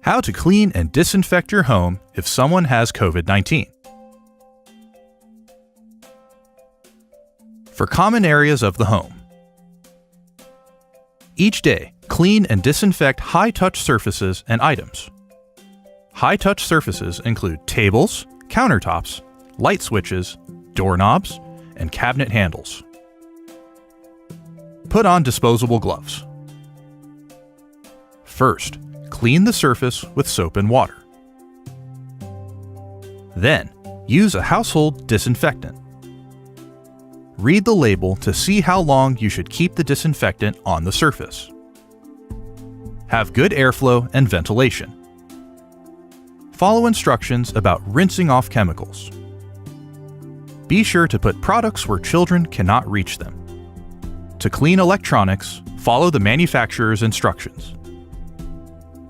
How to clean and disinfect your home if someone has COVID-19. For common areas of the home. Each day, clean and disinfect high-touch surfaces and items. High-touch surfaces include tables, countertops, light switches, doorknobs, and cabinet handles. Put on disposable gloves. First, clean the surface with soap and water. Then, use a household disinfectant. Read the label to see how long you should keep the disinfectant on the surface. Have good airflow and ventilation. Follow instructions about rinsing off chemicals. Be sure to put products where children cannot reach them. To clean electronics, follow the manufacturer's instructions.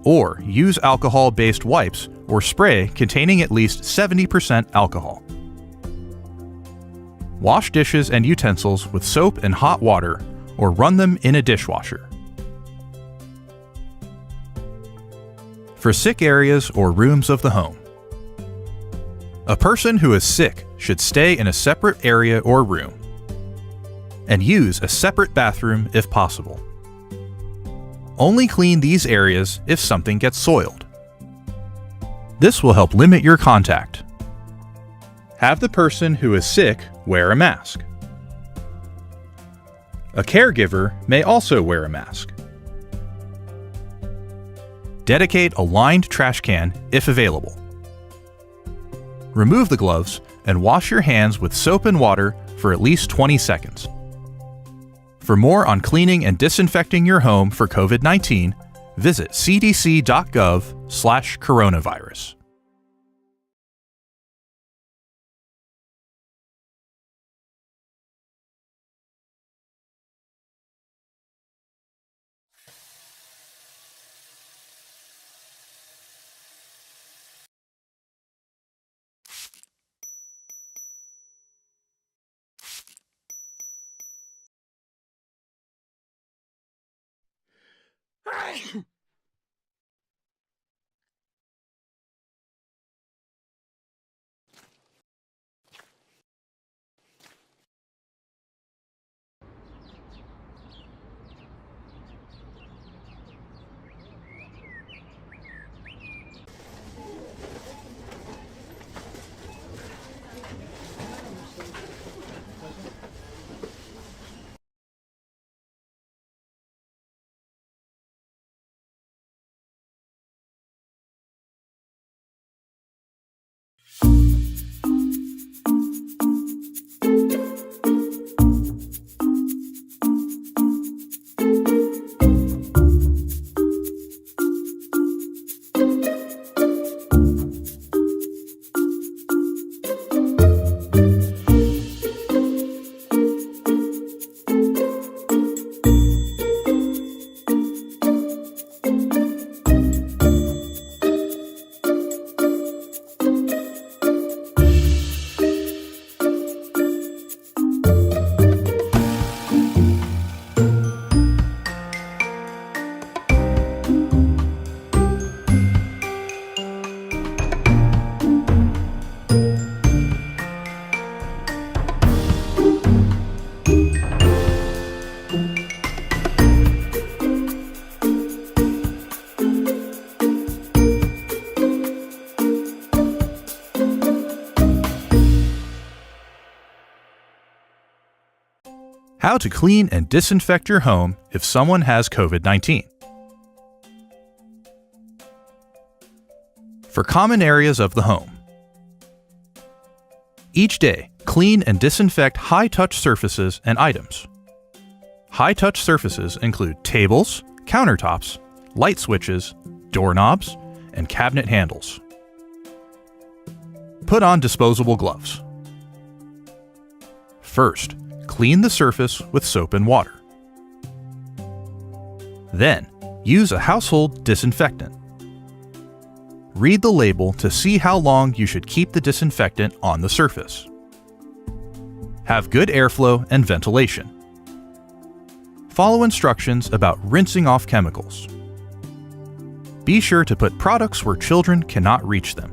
Or use alcohol-based wipes or spray containing at least 70% alcohol. Wash dishes and utensils with soap and hot water or run them in a dishwasher. For sick areas or rooms of the home. A person who is sick should stay in a separate area or room and use a separate bathroom if possible. Only clean these areas if something gets soiled. This will help limit your contact. Have the person who is sick wear a mask. A caregiver may also wear a mask. Dedicate a lined trash can if available. Remove the gloves and wash your hands with soap and water for at least 20 seconds. For more on cleaning and disinfecting your home for COVID-19, visit cdc.gov/coronavirus. How to clean and disinfect your home if someone has COVID-19. For common areas of the home. Each day, clean and disinfect high-touch surfaces and items. High-touch surfaces include tables, countertops, light switches, doorknobs, and cabinet handles. Put on disposable gloves. First, clean the surface with soap and water. Then, use a household disinfectant. Read the label to see how long you should keep the disinfectant on the surface. Have good airflow and ventilation. Follow instructions about rinsing off chemicals. Be sure to put products where children cannot reach them.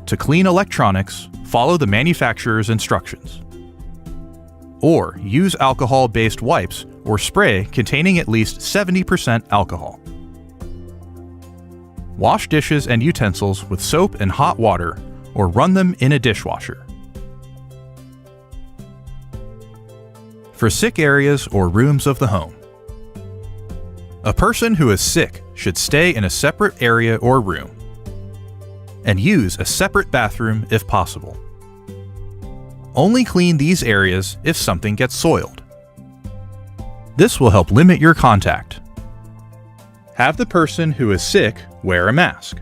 To clean electronics, follow the manufacturer's instructions. Or use alcohol-based wipes or spray containing at least 70% alcohol. Wash dishes and utensils with soap and hot water or run them in a dishwasher. For sick areas or rooms of the home. A person who is sick should stay in a separate area or room and use a separate bathroom if possible. Only clean these areas if something gets soiled. This will help limit your contact. Have the person who is sick wear a mask.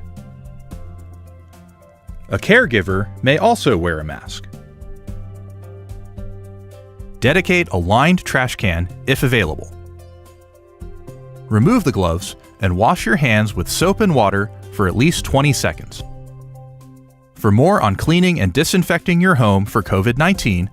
A caregiver may also wear a mask. Dedicate a lined trash can if available. Remove the gloves and wash your hands with soap and water for at least 20 seconds. For more on cleaning and disinfecting your home for COVID-19,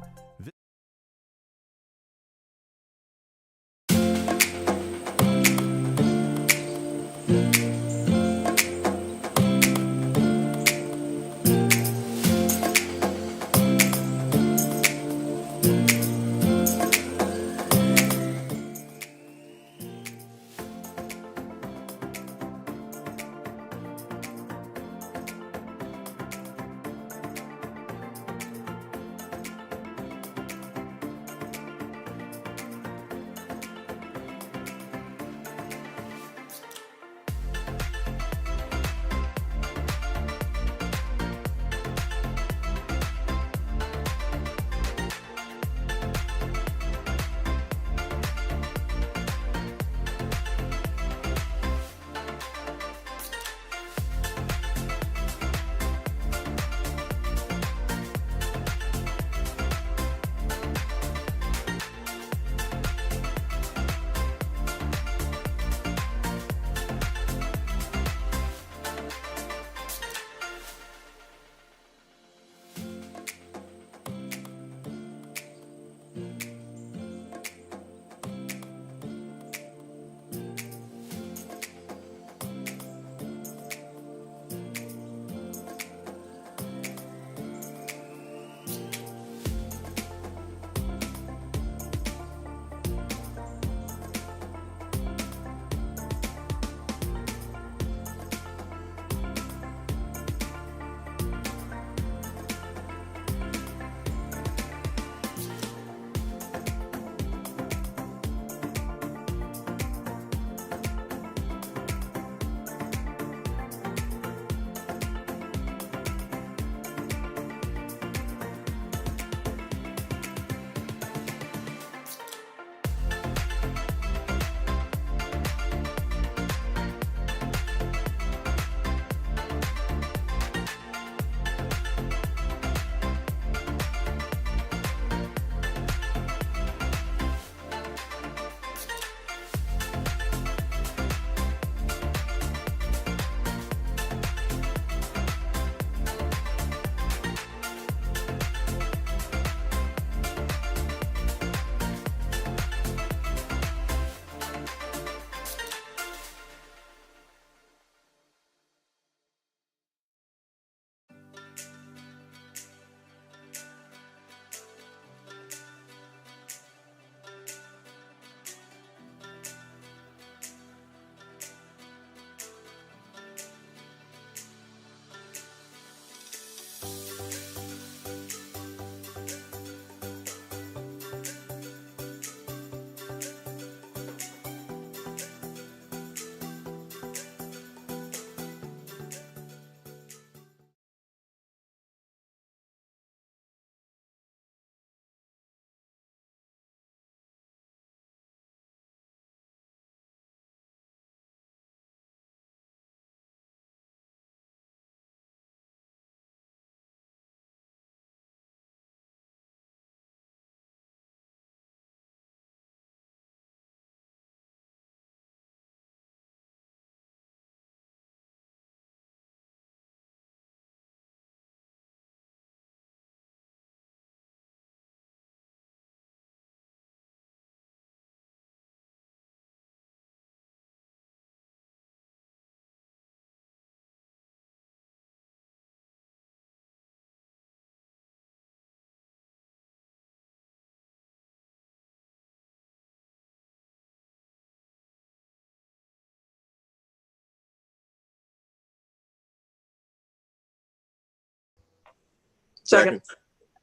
Second.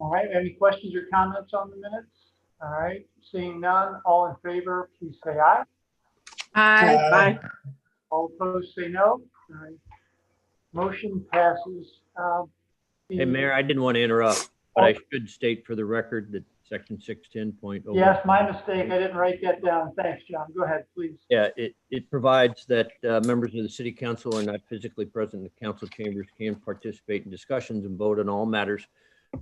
All right, any questions or comments on the minutes? All right, seeing none, all in favor, please say aye. Aye. Aye. All opposed, say no. All right. Motion passes. Hey, Mayor, I didn't want to interrupt, but I should state for the record that section 610.0. Yes, my mistake. I didn't write that down. Thanks, John. Go ahead, please. Yeah, it provides that members of the city council are not physically present in the council chambers can participate in discussions and vote on all matters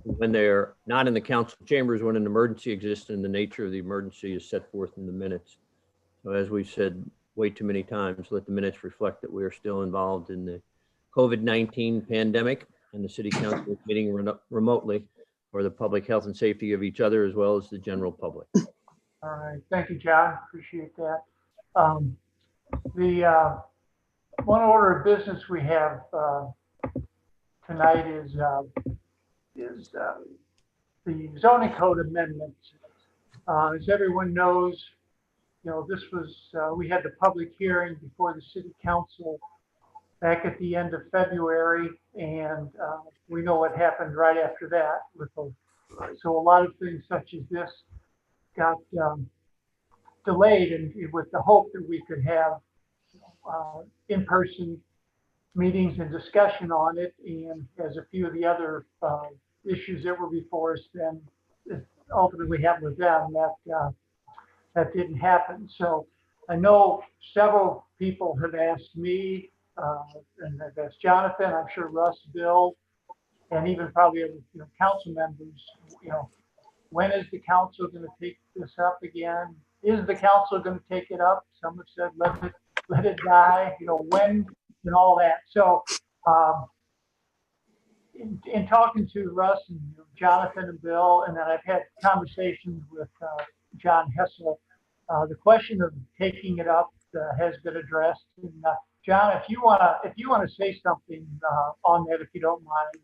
when they're not in the council chambers when an emergency exists and the nature of the emergency is set forth in the minutes. So as we've said way too many times, let the minutes reflect that we are still involved in the COVID-19 pandemic and the city council is meeting remotely for the public health and safety of each other as well as the general public. All right, thank you, John. Appreciate that. The one order of business we have tonight is the zoning code amendment. As everyone knows, you know, this was we had the public hearing before the city council back at the end of February, and we know what happened right after that. So a lot of things such as this got delayed, and with the hope that we could have in-person meetings and discussion on it, and as a few of the other issues that were before us, then ultimately happened with them, that didn't happen. So I know several people have asked me, and that's Jonathan, I'm sure Russ, Bill, and even probably other council members, when is the council going to take this up again? Is the council going to take it up? Some have said let it die, when, and all that. So in talking to Russ and Jonathan and Bill, and then I've had conversations with John Hessel, the question of taking it up has been addressed. And John, if you wanna say something on that, if you don't mind,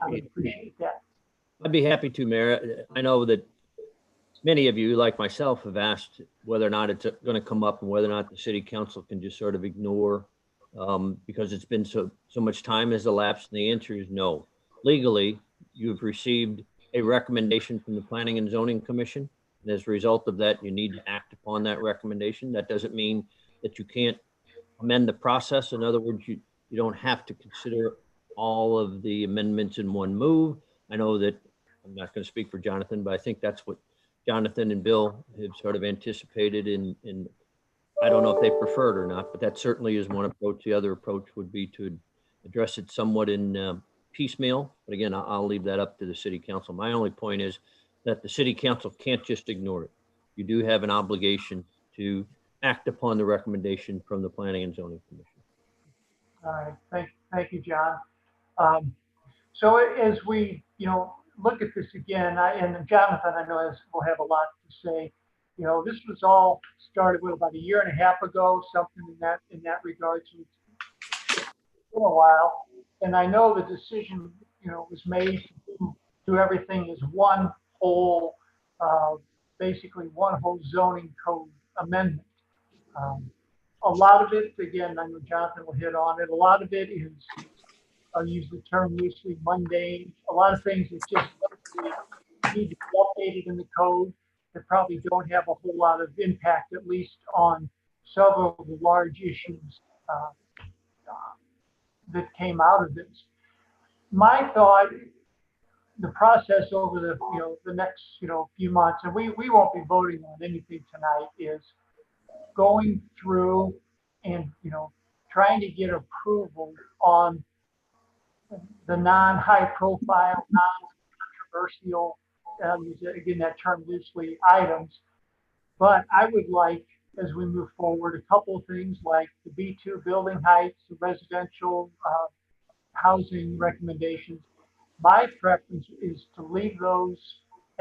I would appreciate that. I'd be happy to, Mayor. I know that many of you, like myself, have asked whether or not it's going to come up and whether or not the city council can just sort of ignore because it's been so much time has elapsed. And the answer is no. Legally, you've received a recommendation from the Planning and Zoning Commission. And as a result of that, you need to act upon that recommendation. That doesn't mean that you can't amend the process. In other words, you don't have to consider all of the amendments in one move. I know that I'm not going to speak for Jonathan, but I think that's what Jonathan and Bill have sort of anticipated in I don't know if they prefer it or not, but that certainly is one approach. The other approach would be to address it somewhat in piecemeal. But again, I'll leave that up to the city council. My only point is that the city council can't just ignore it. You do have an obligation to act upon the recommendation from the Planning and Zoning Commission. All right, thank you, John. So as we, look at this again, and Jonathan, I know will have a lot to say. This was all started about a year and a half ago, something in that regard. So it's been a while, and I know the decision, was made to do everything as one whole, basically one whole zoning code amendment. A lot of it, again, I know Jonathan will hit on it. A lot of it is, I'll use the term loosely, mundane. A lot of things that just need to be updated in the code that probably don't have a whole lot of impact, at least on several of the large issues that came out of this. My thought, the process over the next few months, and we won't be voting on anything tonight, is going through and trying to get approval on the non-high profile, non-controversial, again, that term loosely, items. But I would like, as we move forward, a couple of things like the B2 building heights, the residential housing recommendations. My preference is to leave those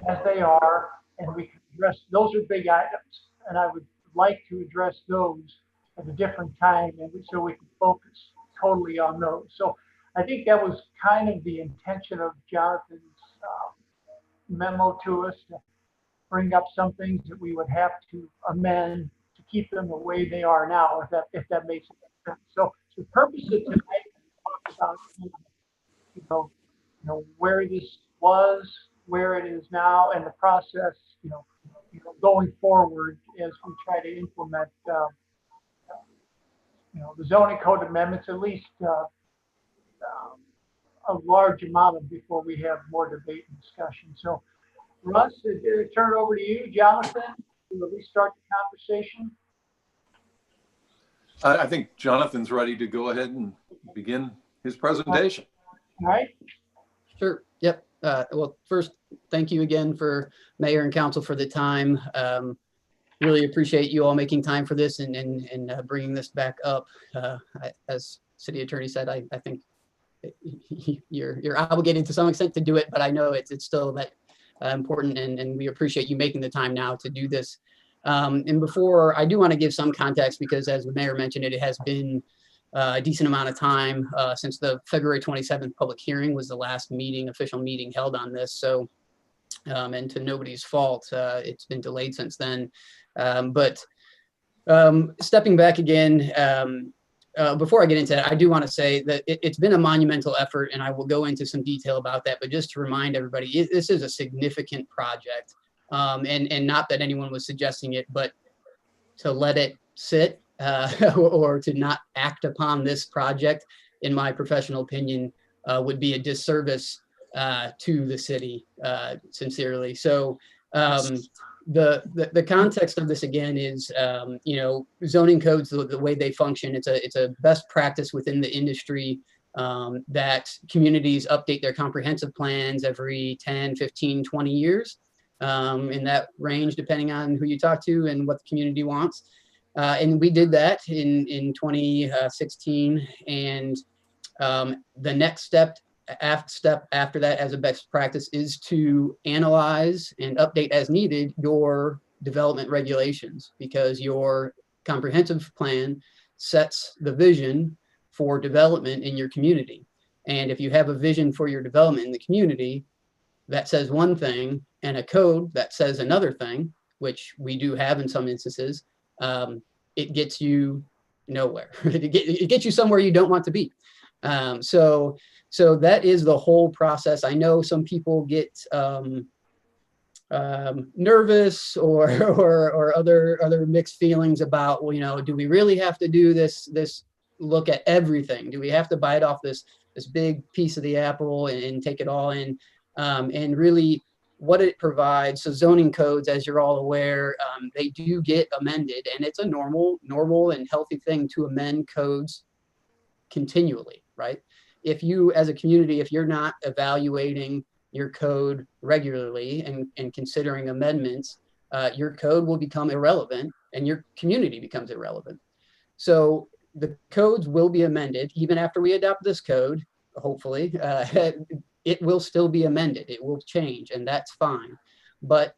as they are, and we can address, those are big items, and I would like to address those at a different time, and so we can focus totally on those. So I think that was kind of the intention of Jonathan's memo to us, to bring up some things that we would have to amend to keep them the way they are now, if that makes sense. So the purpose of tonight is to talk about where this was, where it is now, and the process, going forward as we try to implement, the zoning code amendments, at least a large amount of before we have more debate and discussion. So, Russ, turn it over to you, Jonathan, to at least start the conversation. I think Jonathan's ready to go ahead and begin his presentation. All right. Sure. Yep. Well, first, thank you again for Mayor and Council for the time. Really appreciate you all making time for this and bringing this back up. As City Attorney said, I think you're obligated to some extent to do it, but I know it's still that important, and we appreciate you making the time now to do this. And before, I do want to give some context because, as the Mayor mentioned, it has been a decent amount of time since the February 27th public hearing was the last official meeting held on this. So, and to nobody's fault, it's been delayed since then. But stepping back again, before I get into that, I do want to say that it's been a monumental effort, and I will go into some detail about that. But just to remind everybody, this is a significant project, and not that anyone was suggesting it, but to let it sit or to not act upon this project, in my professional opinion, would be a disservice to the city, sincerely. So the context of this again is, zoning codes, the way they function, it's a best practice within the industry that communities update their comprehensive plans every 10, 15, 20 years, in that range, depending on who you talk to and what the community wants. And we did that in 2016. And the next step after that as a best practice is to analyze and update as needed your development regulations, because your comprehensive plan sets the vision for development in your community. And if you have a vision for your development in the community that says one thing and a code that says another thing, which we do have in some instances, it gets you nowhere. It gets you somewhere you don't want to be. So that is the whole process. I know some people get nervous or other mixed feelings about, well, do we really have to do this look at everything? Do we have to bite off this big piece of the apple and take it all in? And really what it provides, so zoning codes, as you're all aware, they do get amended, and it's a normal and healthy thing to amend codes continually, right? If you, as a community, if you're not evaluating your code regularly and considering amendments, your code will become irrelevant and your community becomes irrelevant. So the codes will be amended even after we adopt this code, hopefully. It will still be amended. It will change, and that's fine. But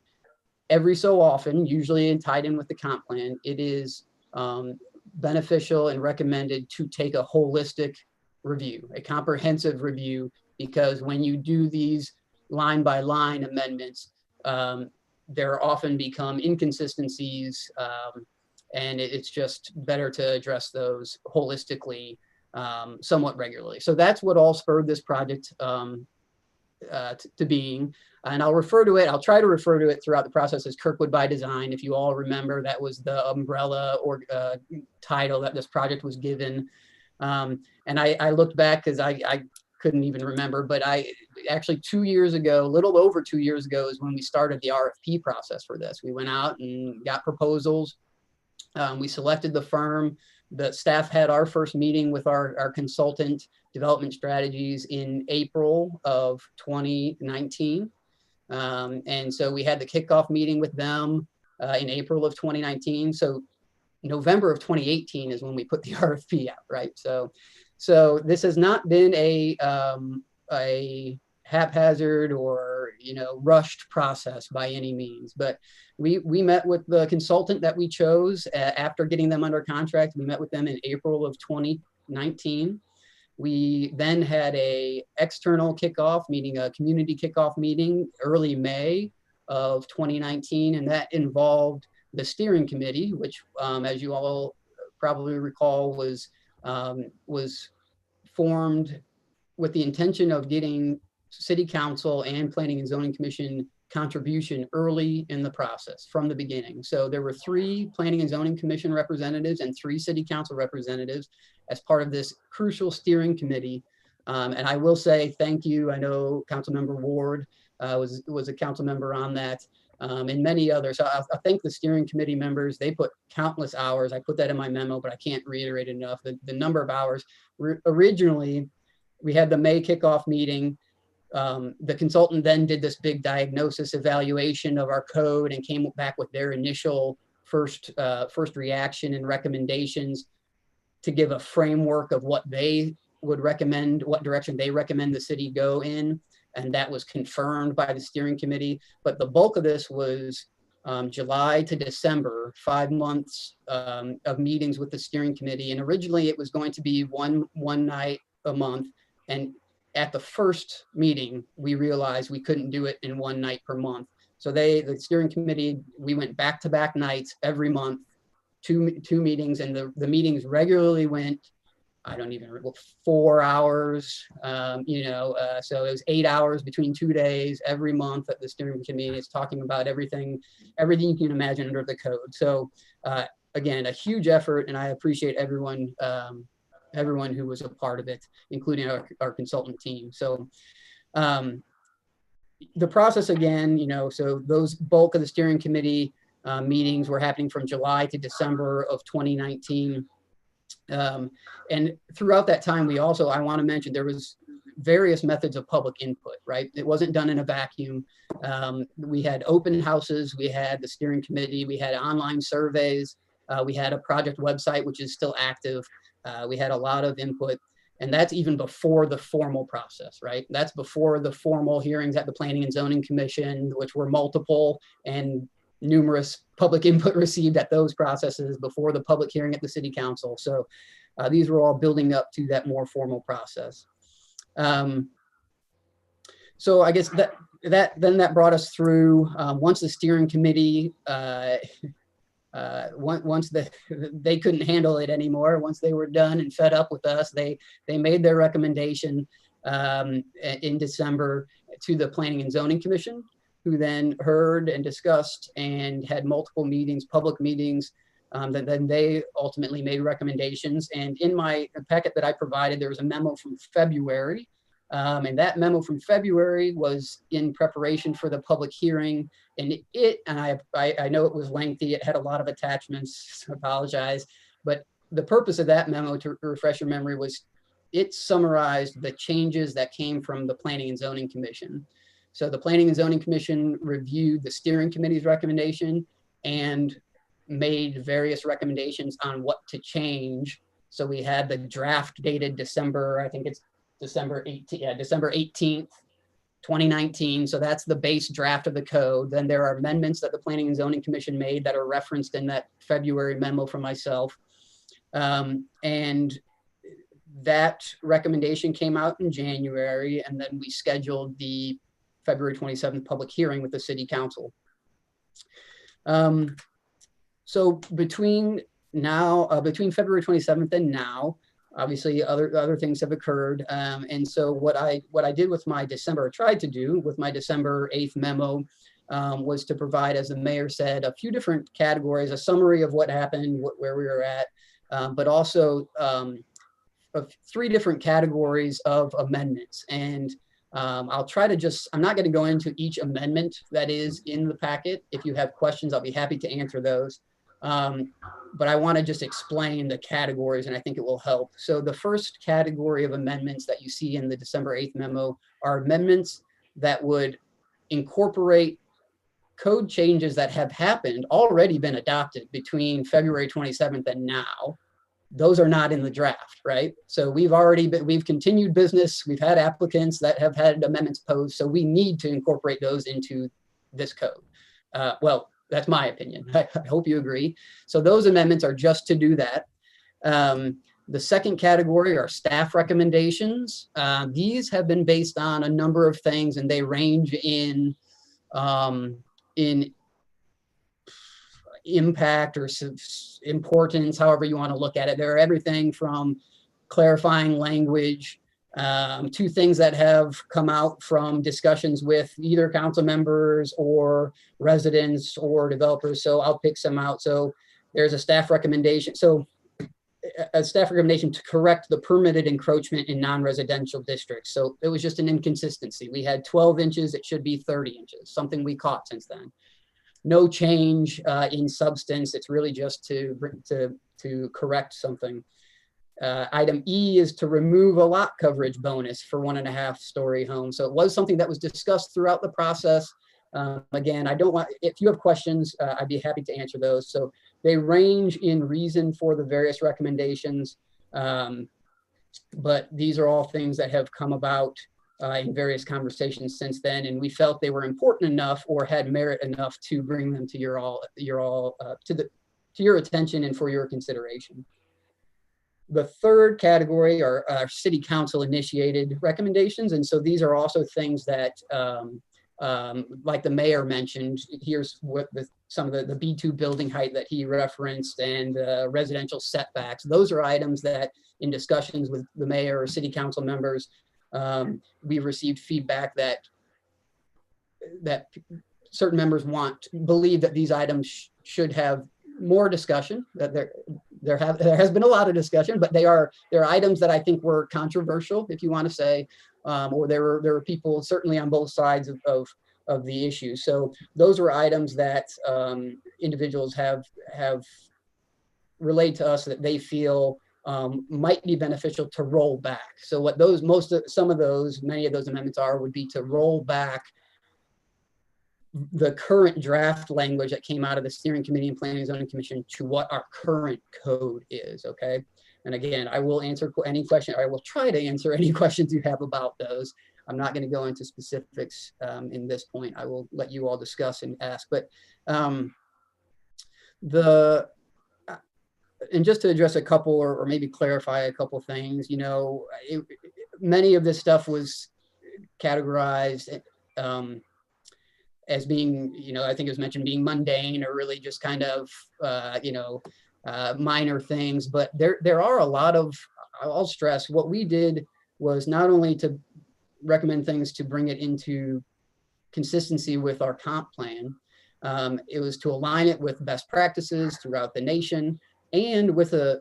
every so often, usually tied in with the comp plan, it is beneficial and recommended to take a holistic review, a comprehensive review, because when you do these line by line amendments, there often become inconsistencies, and it's just better to address those holistically, somewhat regularly. So that's what all spurred this project to being. And I'll try to refer to it throughout the process as Kirkwood by Design. If you all remember, that was the umbrella or title that this project was given. And I looked back because I couldn't even remember, but I actually 2 years ago, a little over 2 years ago, is when we started the RFP process for this. We went out and got proposals. We selected the firm. The staff had our first meeting with our consultant development strategies in April of 2019. And so we had the kickoff meeting with them in April of 2019. So November of 2018 is when we put the RFP out, right? So this has not been a haphazard or rushed process by any means, but we met with the consultant that we chose after getting them under contract. We met with them in April of 2019. We then had a external kickoff meeting, a community kickoff meeting, early May of 2019, and that involved the steering committee, which, as you all probably recall, was formed with the intention of getting city council and planning and zoning commission contribution early in the process from the beginning. So there were 3 planning and zoning commission representatives and 3 city council representatives as part of this crucial steering committee. And I will say thank you. I know Councilmember Ward was a council member on that, and many others. So I thank the steering committee members. They put countless hours. I put that in my memo, but I can't reiterate enough the number of hours. Originally, we had the May kickoff meeting. The consultant then did this big diagnosis evaluation of our code and came back with their initial first reaction and recommendations to give a framework of what they would recommend, what direction they recommend the city go in. And that was confirmed by the steering committee. But the bulk of this was July to December, 5 months of meetings with the steering committee. And originally it was going to be one night a month. And at the first meeting, we realized we couldn't do it in one night per month. So the steering committee, we went back-to-back nights every month, two meetings, and the meetings regularly went, I don't even remember, 4 hours, so it was 8 hours between 2 days every month that the steering committee is talking about everything you can imagine under the code. So again, a huge effort, and I appreciate everyone who was a part of it, including our consultant team. So the process again, so those bulk of the steering committee meetings were happening from July to December of 2019. And throughout that time, I want to mention, there was various methods of public input, right? It wasn't done in a vacuum. We had open houses, we had the steering committee, we had online surveys, we had a project website, which is still active. We had a lot of input, and that's even before the formal process, right? That's before the formal hearings at the Planning and Zoning Commission, which were multiple and numerous public input received at those processes, before the public hearing at the City Council. So these were all building up to that more formal process. So I guess that brought us through, once the steering committee, once they couldn't handle it anymore, once they were done and fed up with us, they made their recommendation in December to the Planning and Zoning Commission, who then heard and discussed and had multiple meetings, public meetings. Then they ultimately made recommendations. And in my packet that I provided, there was a memo from February. And that memo from February was in preparation for the public hearing. And I know it was lengthy. It had a lot of attachments, I apologize. But the purpose of that memo, to refresh your memory, was it summarized the changes that came from the Planning and Zoning Commission. So the Planning and Zoning Commission reviewed the steering committee's recommendation and made various recommendations on what to change. So we had the draft dated December, I think it's December 18th, 2019. So that's the base draft of the code. Then there are amendments that the Planning and Zoning Commission made that are referenced in that February memo from myself. And that recommendation came out in January, and then we scheduled the February 27th public hearing with the City Council. So between February 27th and now, obviously other things have occurred. And so what I did with my tried to do with my December 8th memo was to provide, as the mayor said, a few different categories, a summary of what happened, where we were at, but also of 3 different categories of amendments. And I'll try to I'm not going to go into each amendment that is in the packet. If you have questions, I'll be happy to answer those. But I want to just explain the categories, and I think it will help. So the first category of amendments that you see in the December 8th memo are amendments that would incorporate code changes that have already been adopted between February 27th and now. Those are not in the draft, right? So we've continued business. We've had applicants that have had amendments posed. So we need to incorporate those into this code. Well, that's my opinion. I hope you agree. So those amendments are just to do that. The second category are staff recommendations. These have been based on a number of things, and they range in impact or importance, however you want to look at it. There are everything from clarifying language Two things that have come out from discussions with either council members or residents or developers. So I'll pick some out. So there's a staff recommendation. So a staff recommendation to correct the permitted encroachment in non-residential districts. So it was just an inconsistency. We had 12 inches, it should be 30 inches, something we caught since then. No change in substance. It's really just to correct something. Item E is to remove a lot coverage bonus for 1.5 story homes. So it was something that was discussed throughout the process. Again, if you have questions, I'd be happy to answer those. So they range in reason for the various recommendations, but these are all things that have come about in various conversations since then, and we felt they were important enough or had merit enough to bring them to to your attention and for your consideration. The third category are city council initiated recommendations, and so these are also things that like the mayor mentioned, here's what some of the B2 building height that he referenced and residential setbacks. Those are items that in discussions with the mayor or city council members, we received feedback that certain members believe that these items should have more discussion, that there has been a lot of discussion, but they're items that I think were controversial, if you want to say, or there were people certainly on both sides of the issue. So those were items that individuals have relayed to us that they feel might be beneficial to roll back. So what many of those amendments would be to roll back the current draft language that came out of the Steering Committee and Planning and Zoning Commission to what our current code is, okay? And again, I will answer any question, or I will try to answer any questions you have about those. I'm not gonna go into specifics in this point. I will let you all discuss and ask, but and just to address a couple or maybe clarify a couple things, many of this stuff was categorized as being, I think it was mentioned being mundane or really just kind of, minor things, but there are a lot of, I'll stress, what we did was not only to recommend things to bring it into consistency with our comp plan, it was to align it with best practices throughout the nation and with a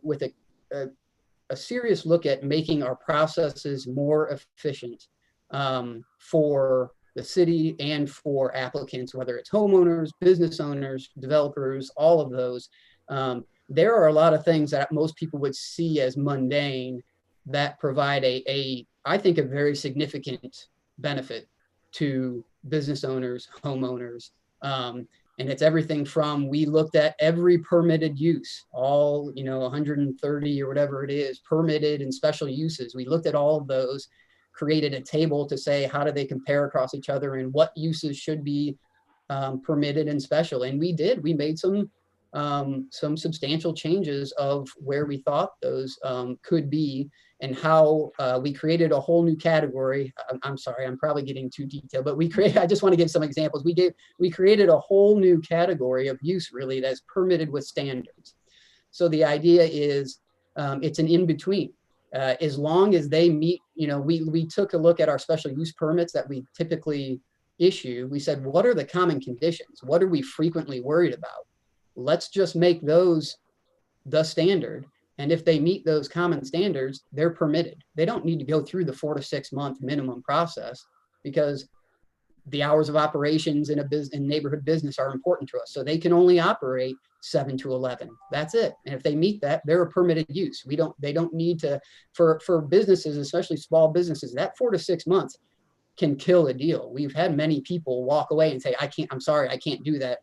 serious look at making our processes more efficient for the city and for applicants, whether it's homeowners, business owners, developers, all of those. There are a lot of things that most people would see as mundane that provide I think, a very significant benefit to business owners, homeowners. And it's everything from, we looked at every permitted use, all, 130 or whatever it is, permitted and special uses. We looked at all of those, created a table to say, how do they compare across each other and what uses should be permitted and special. And we made some substantial changes of where we thought those could be and how we created a whole new category. I'm sorry, I'm probably getting too detailed, but I just want to give some examples. We created a whole new category of use really that's permitted with standards. So the idea is it's an in-between. As long as they meet, we took a look at our special use permits that we typically issue. We said, what are the common conditions? What are we frequently worried about? Let's just make those the standard. And if they meet those common standards, they're permitted. They don't need to go through the 4 to 6 month minimum process because the hours of operations in neighborhood business are important to us. So they can only operate 7 to 11. That's it. And if they meet that, they're a permitted use. They don't need to, for businesses, especially small businesses, that 4 to 6 months can kill a deal. We've had many people walk away and say, I'm sorry, I can't do that.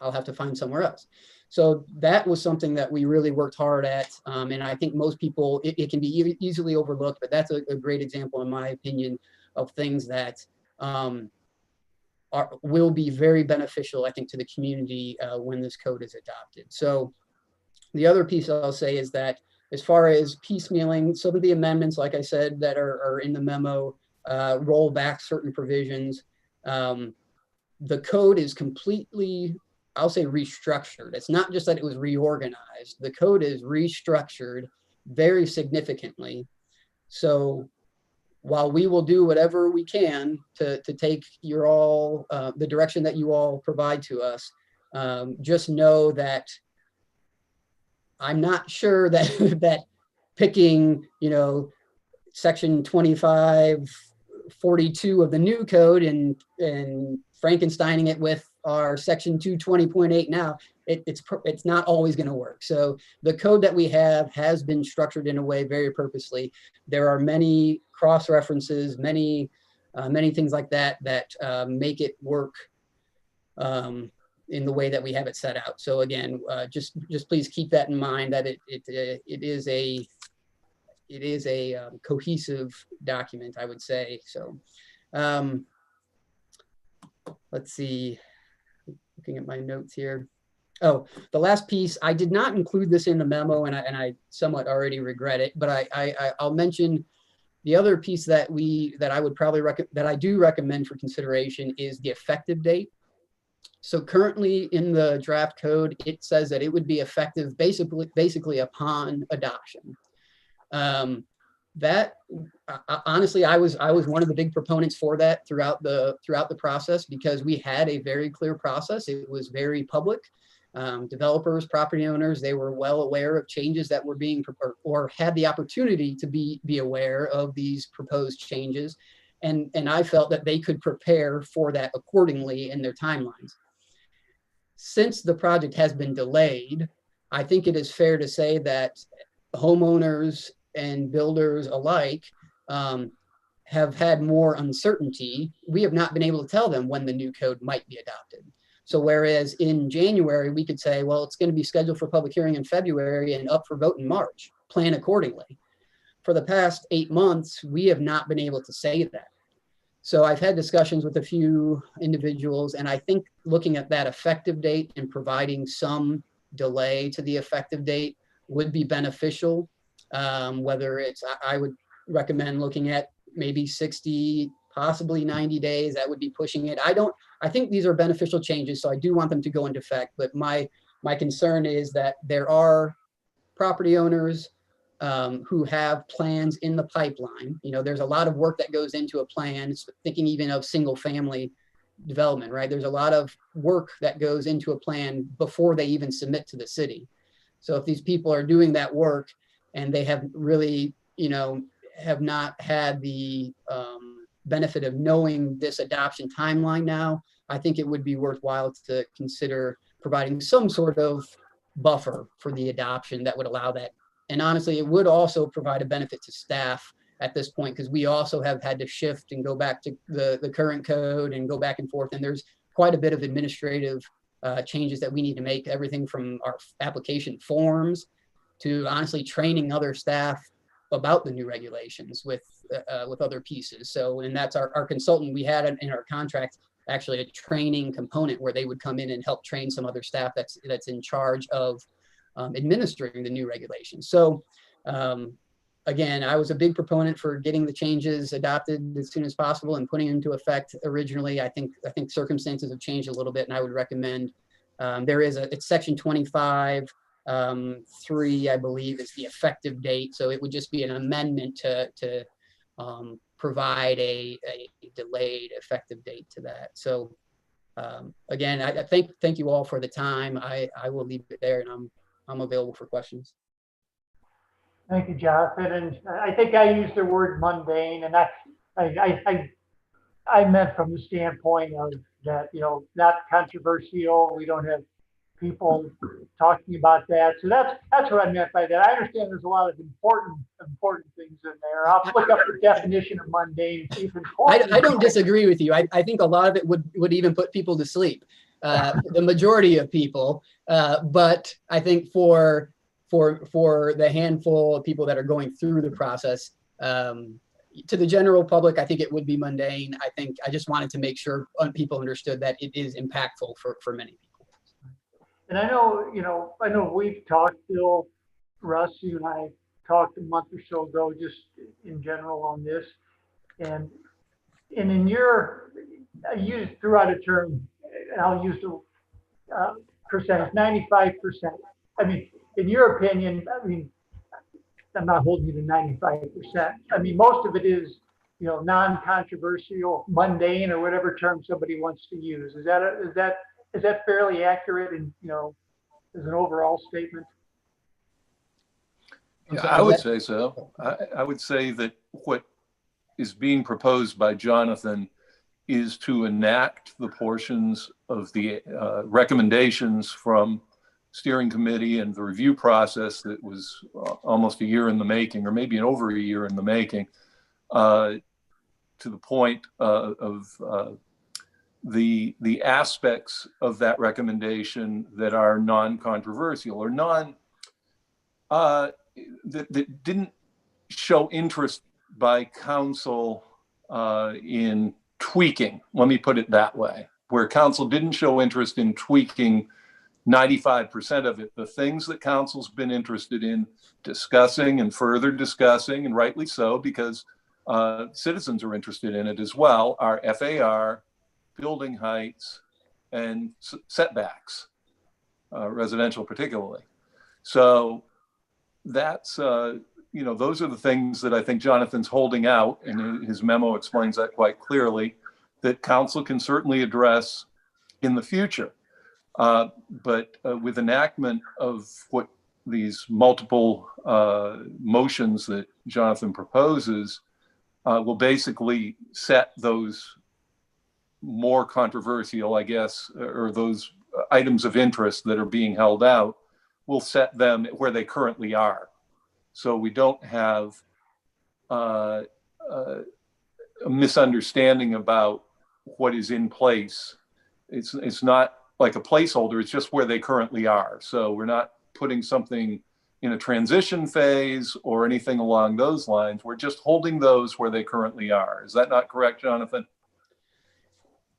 I'll have to find somewhere else. So that was something that we really worked hard at. And I think most people, it can be easily overlooked, but that's a great example, in my opinion, of things that will be very beneficial, I think, to the community when this code is adopted. So the other piece I'll say is that as far as piecemealing, some of the amendments, like I said, that are in the memo, roll back certain provisions. The code is completely, I'll say, restructured. It's not just that it was reorganized. The code is restructured very significantly So while we will do whatever we can to take the direction that you all provide to us, just know that I'm not sure that that picking, section 2542 of the new code and Frankensteining it with our section 220.8 now, it's not always going to work. So the code that we have has been structured in a way very purposely. There are many cross references, many things like that make it work in the way that we have it set out. So again, just please keep that in mind, that it is a cohesive document, I would say. So let's see, looking at my notes here. Oh, the last piece, I did not include this in the memo, and I somewhat already regret it, but I'll mention the other piece that I would probably that I do recommend for consideration is the effective date. So currently in the draft code, it says that it would be effective basically upon adoption. That honestly, I was one of the big proponents for that throughout the process, because we had a very clear process. It was very public. Developers, property owners, they were well aware of changes that were being or had the opportunity to be aware of these proposed changes, and I felt that they could prepare for that accordingly in their timelines. Since the project has been delayed, I think it is fair to say that homeowners and builders alike have had more uncertainty. We have not been able to tell them when the new code might be adopted. So whereas in January, we could say, well, it's going to be scheduled for public hearing in February and up for vote in March, plan accordingly. For the past 8 months, we have not been able to say that. So I've had discussions with a few individuals, and I think looking at that effective date and providing some delay to the effective date would be beneficial. Whether it's, I would recommend looking at maybe 60, possibly 90 days. That would be pushing it. I think these are beneficial changes, so I do want them to go into effect. But my concern is that there are property owners who have plans in the pipeline. There's a lot of work that goes into a plan, thinking even of single family development, right? There's a lot of work that goes into a plan before they even submit to the city. So if these people are doing that work and they have really, have not had the benefit of knowing this adoption timeline now, I think it would be worthwhile to consider providing some sort of buffer for the adoption that would allow that. And honestly, it would also provide a benefit to staff at this point, because we also have had to shift and go back to the current code and go back and forth. And there's quite a bit of administrative changes that we need to make, everything from our application forms to honestly training other staff about the new regulations with other pieces. So, and that's our consultant, we had in our contract actually a training component where they would come in and help train some other staff that's in charge of administering the new regulations. So again, I was a big proponent for getting the changes adopted as soon as possible and putting into effect originally. I think circumstances have changed a little bit, and I would recommend it's section 25 3, I believe, is the effective date. So it would just be an amendment to provide a delayed effective date to that. So again, I thank you all for the time. I will leave it there, and I'm available for questions. Thank you, Jonathan. And I think I used the word mundane, and I meant from the standpoint of that, not controversial. We don't have people talking about that. So that's what I meant by that. I understand there's a lot of important things in there. I'll look up the definition of mundane. I don't disagree with you. I think a lot of it would even put people to sleep, the majority of people. But I think for the handful of people that are going through the process, to the general public, I think it would be mundane. I just wanted to make sure people understood that it is impactful for many people. And I know we've talked, Bill, Russ, you and I talked a month or so ago, just in general on this. And in I threw out a term, and I'll use the percentage, 95%. I mean, in your opinion, I'm not holding you to 95%. I mean, most of it is, you know, non-controversial, mundane, or whatever term somebody wants to use. Is that fairly accurate, and, you know, as an overall statement? Yeah, I would say so. I would say that what is being proposed by Jonathan is to enact the portions of the recommendations from steering committee and the review process that was almost a year in the making, or maybe over a year in the making, to the point of the aspects of that recommendation that are non-controversial or that didn't show interest by council in tweaking. Let me put it that way, where council didn't show interest in tweaking 95% of it. The things that council's been interested in discussing and further discussing, and rightly so, because citizens are interested in it as well, are FAR, building heights, and setbacks, residential particularly. So that's, you know, those are the things that I think Jonathan's holding out, and his memo explains that quite clearly, that council can certainly address in the future. But with enactment of what these multiple motions that Jonathan proposes will basically set those more controversial, I guess, or those items of interest that are being held out, will set them where they currently are. So we don't have a misunderstanding about what is in place. It's not like a placeholder, it's just where they currently are. So we're not putting something in a transition phase or anything along those lines. We're just holding those where they currently are. Is that not correct, Jonathan?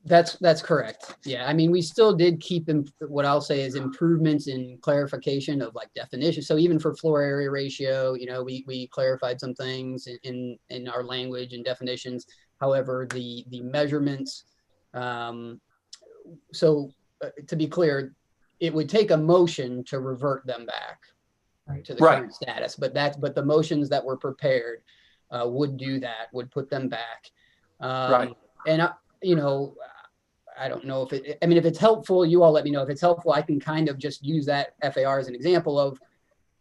That's correct. Yeah, I mean, we still did keep what I'll say is improvements in clarification of like definitions. So even for floor area ratio, you know, we clarified some things in our language and definitions. However, the measurements, so to be clear, it would take a motion to revert them back to the current status. But the motions that were prepared would do that, would put them back. And you know, I don't know if I mean, if it's helpful, you all let me know. If it's helpful, I can kind of just use that FAR as an example of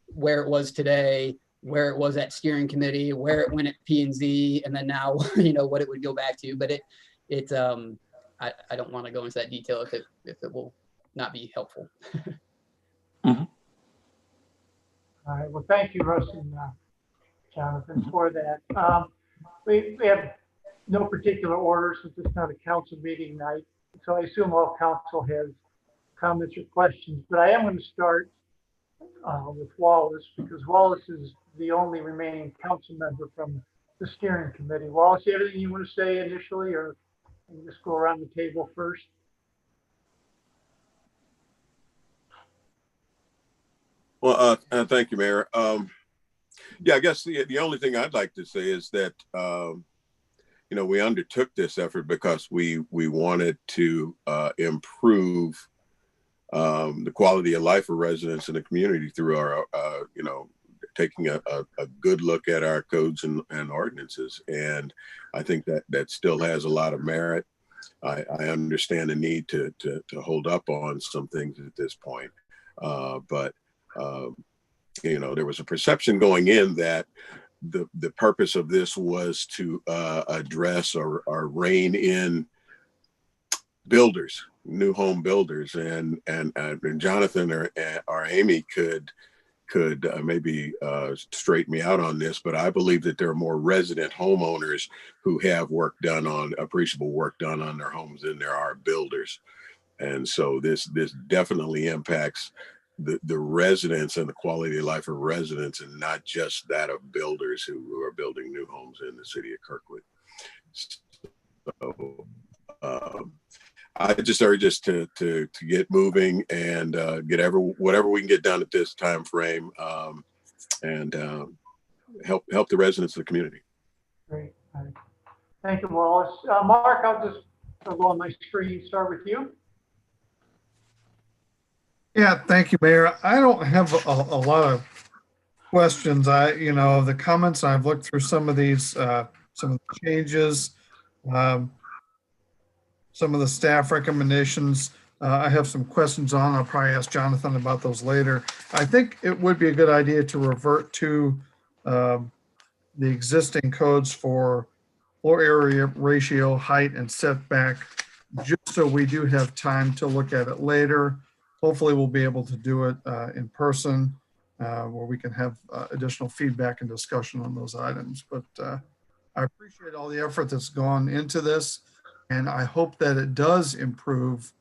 where it was today, where it was at steering committee, where it went at P&Z, and then now, you know, what it would go back to. But I don't want to go into that detail if it will not be helpful. All right. Well, thank you, Russ and Jonathan, for that. We have no particular order since it's not a council meeting night. So I assume all council has comments or questions, but I am going to start with Wallace, because Wallace is the only remaining council member from the steering committee. Wallace, you have anything you want to say initially, or you just go around the table first? Well, thank you, Mayor. Yeah, I guess the only thing I'd like to say is that, you know, we undertook this effort because we wanted to improve the quality of life of residents in the community through our, you know, taking a good look at our codes and ordinances. And I think that still has a lot of merit. I understand the need to hold up on some things at this point. But you know, there was a perception going in that the purpose of this was to address or rein in builders, new home builders, and Jonathan or Amy could maybe straighten me out on this, but I believe that there are more resident homeowners who have appreciable work done on their homes than there are builders. And so this definitely impacts the residents and the quality of life of residents, and not just that of builders who are building new homes in the city of Kirkwood. So I just urge us to get moving and get whatever we can get done at this time frame, and help the residents of the community. Great. Thank you, Wallace. Mark, I'll go on my screen, start with you. Yeah, thank you, Mayor. I don't have a lot of questions. The comments, I've looked through some of these, some of the changes, some of the staff recommendations. I have some questions on. I'll probably ask Jonathan about those later. I think it would be a good idea to revert to the existing codes for floor area ratio, height, and setback, just so we do have time to look at it later. Hopefully we'll be able to do it in person, where we can have additional feedback and discussion on those items. But I appreciate all the effort that's gone into this, and I hope that it does improve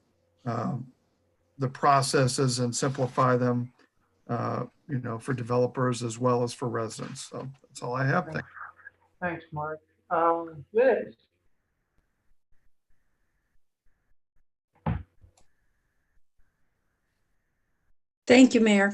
the processes and simplify them, for developers as well as for residents. So that's all I have. Thank you. Thanks, Mark. Liz? Thank you, Mayor.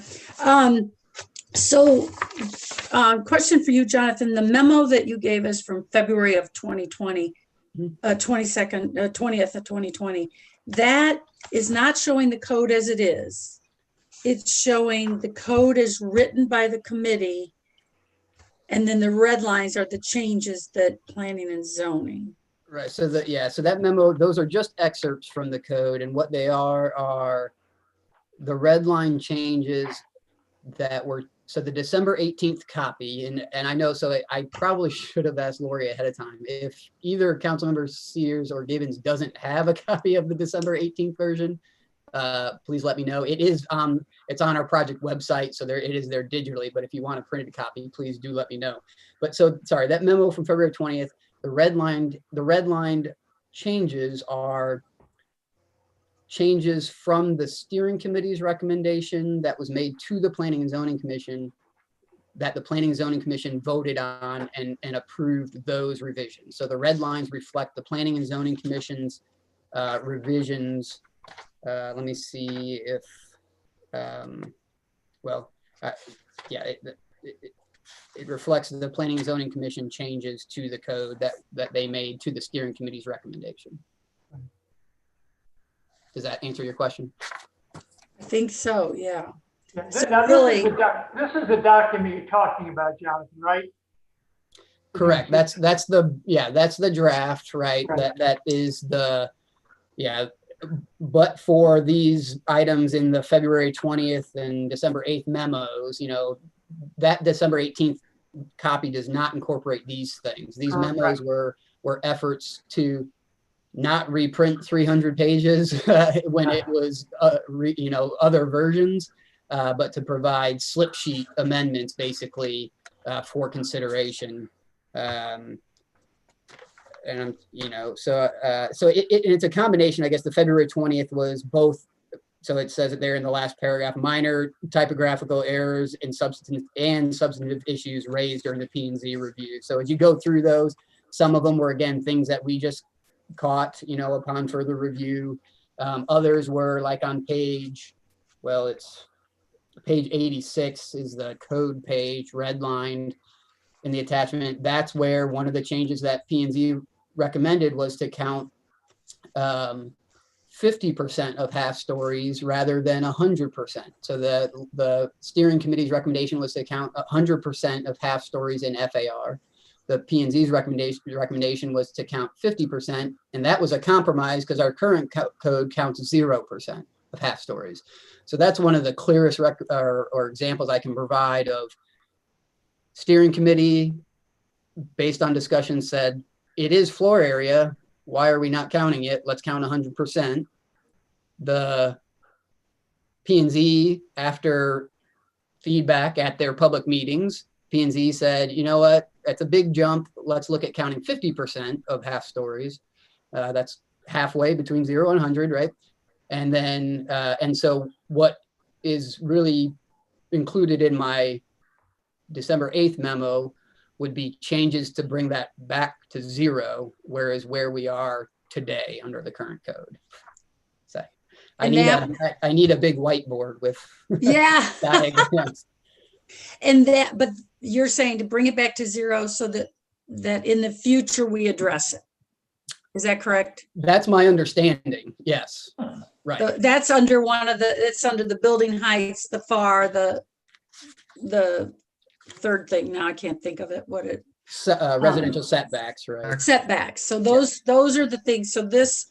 Question for you, Jonathan. The memo that you gave us from February of 2020, 20th of 2020, that is not showing the code as it is. It's showing the code as written by the committee, and then the red lines are the changes that planning and zoning. Right. So that memo, those are just excerpts from the code, and what they are the red line changes that were, so the December 18th copy, and I know, so I probably should have asked Lori ahead of time. If either Councilmember Sears or Gibbons doesn't have a copy of the December 18th version, please let me know. It's on our project website, so it is there digitally, but if you want a printed copy, please do let me know. But so, sorry, that memo from February 20th, the redlined changes are changes from the steering committee's recommendation that was made to the Planning and Zoning Commission, that the Planning and Zoning Commission voted on and approved those revisions. So the red lines reflect the Planning and Zoning Commission's revisions. Let me see if, it reflects the Planning and Zoning Commission changes to the code that they made to the steering committee's recommendation. Does that answer your question? I think so, yeah. Now, really, this is the document you're talking about, Jonathan, right? Correct. That's the draft, right? That is the, but for these items in the February 20th and December 8th memos, that December 18th copy does not incorporate these things. These memos were efforts to not reprint 300 pages when it was, other versions, but to provide slip sheet amendments basically for consideration. So it's a combination. I guess the February 20th was both. So it says it there in the last paragraph, minor typographical errors and substantive issues raised during the P&Z review. So as you go through those, some of them were, again, things that we just caught, upon further review. Others were like on page 86 is the code page, redlined in the attachment. That's where one of the changes that P&Z recommended was to count 50% of half stories rather than 100%. So the steering committee's recommendation was to count 100% of half stories in FAR. The P&Z's recommendation was to count 50%, and that was a compromise because our current code counts 0% of half stories. So that's one of the clearest or examples I can provide of steering committee, based on discussion, said it is floor area. Why are we not counting it? Let's count 100%. The P&Z, after feedback at their public meetings, P&Z said, you know what, that's a big jump. Let's look at counting 50% of half stories. That's halfway between 0 and 100, right? And then, and so what is really included in my December 8th memo would be changes to bring that back to 0, whereas where we are today under the current code. So I need a big whiteboard with diagrams. But you're saying to bring it back to 0 so that in the future we address it. Is that correct? That's my understanding. Yes. Right. So that's under it's under the building heights, the FAR, the third thing. Now I can't think of it, Residential setbacks, right? setbacks. So those are the things. So this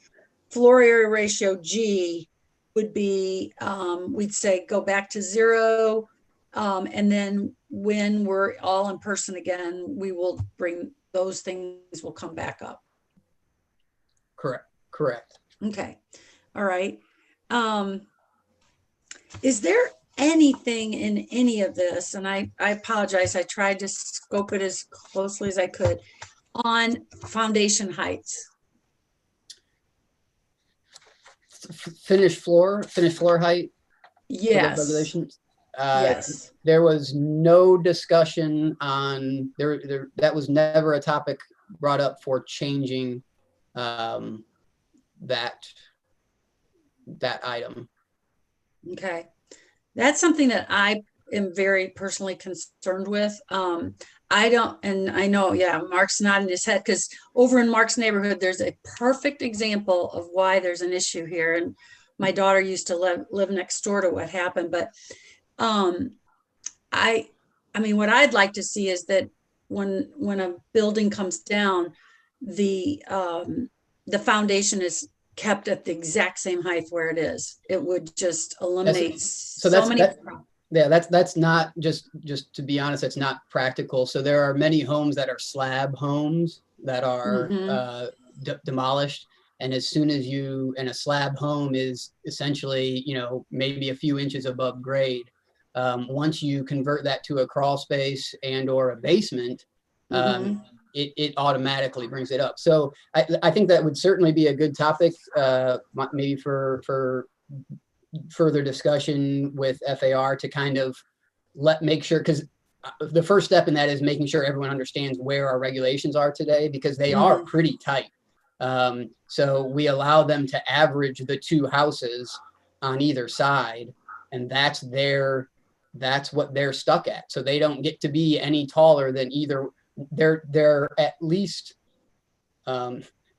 floor area ratio G would be, we'd say go back to 0. And then when we're all in person again, we will bring those things will come back up. Correct. Okay. All right. Is there anything in any of this, and I apologize, I tried to scope it as closely as I could, on foundation heights? Finished floor height? Yes. Regulations? Yes. There was no discussion on, that was never a topic brought up for changing that item. Okay. That's something that I am very personally concerned with. I don't, and I know, yeah, Mark's nodding his head, because over in Mark's neighborhood, there's a perfect example of why there's an issue here. And my daughter used to live next door to what happened. But I mean, what I'd like to see is that when a building comes down, the foundation is kept at the exact same height where it is. It would just eliminate that's not just to be honest, it's not practical. So there are many homes that are slab homes that are demolished. And as soon as and a slab home is essentially, maybe a few inches above grade. Once you convert that to a crawl space and or a basement, it automatically brings it up. So I think that would certainly be a good topic, maybe for further discussion with FAR to kind of make sure, because the first step in that is making sure everyone understands where our regulations are today, because they are pretty tight. So we allow them to average the two houses on either side, and that's what they're stuck at. So they don't get to be any taller than either. They're at least,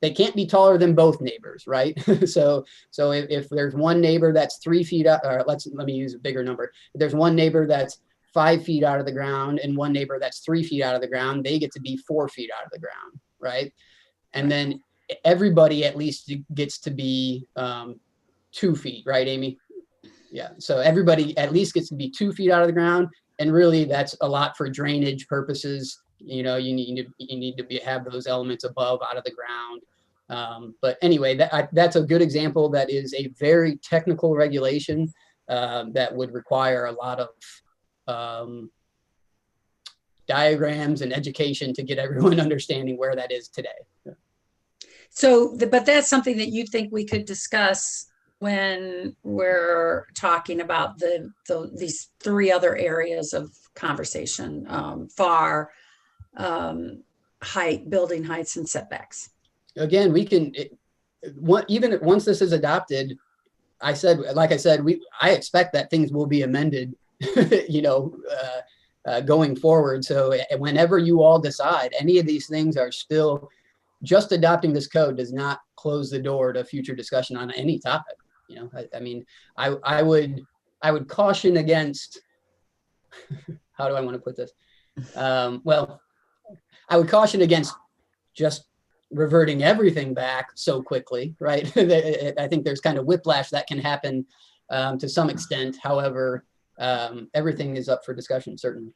they can't be taller than both neighbors, right? so if there's one neighbor that's 3 feet up, or let me use a bigger number. If there's one neighbor that's 5 feet out of the ground and one neighbor that's 3 feet out of the ground, they get to be 4 feet out of the ground, right? And then everybody at least gets to be 2 feet, right, Amy? Yeah, so everybody at least gets to be 2 feet out of the ground, and really that's a lot for drainage purposes. You need to have those elements above out of the ground. But anyway, that's a good example. That is a very technical regulation that would require a lot of diagrams and education to get everyone understanding where that is today. So, but that's something that you think we could discuss when we're talking about these 3 other areas of conversation, FAR, height, building heights, and setbacks. Again, we can, even once this is adopted, I expect that things will be amended, going forward. So whenever you all decide, any of these things are still, just adopting this code does not close the door to future discussion on any topic. I would caution against, how do I want to put this? I would caution against just reverting everything back so quickly, right? I think there's kind of whiplash that can happen to some extent. However, everything is up for discussion, certainly.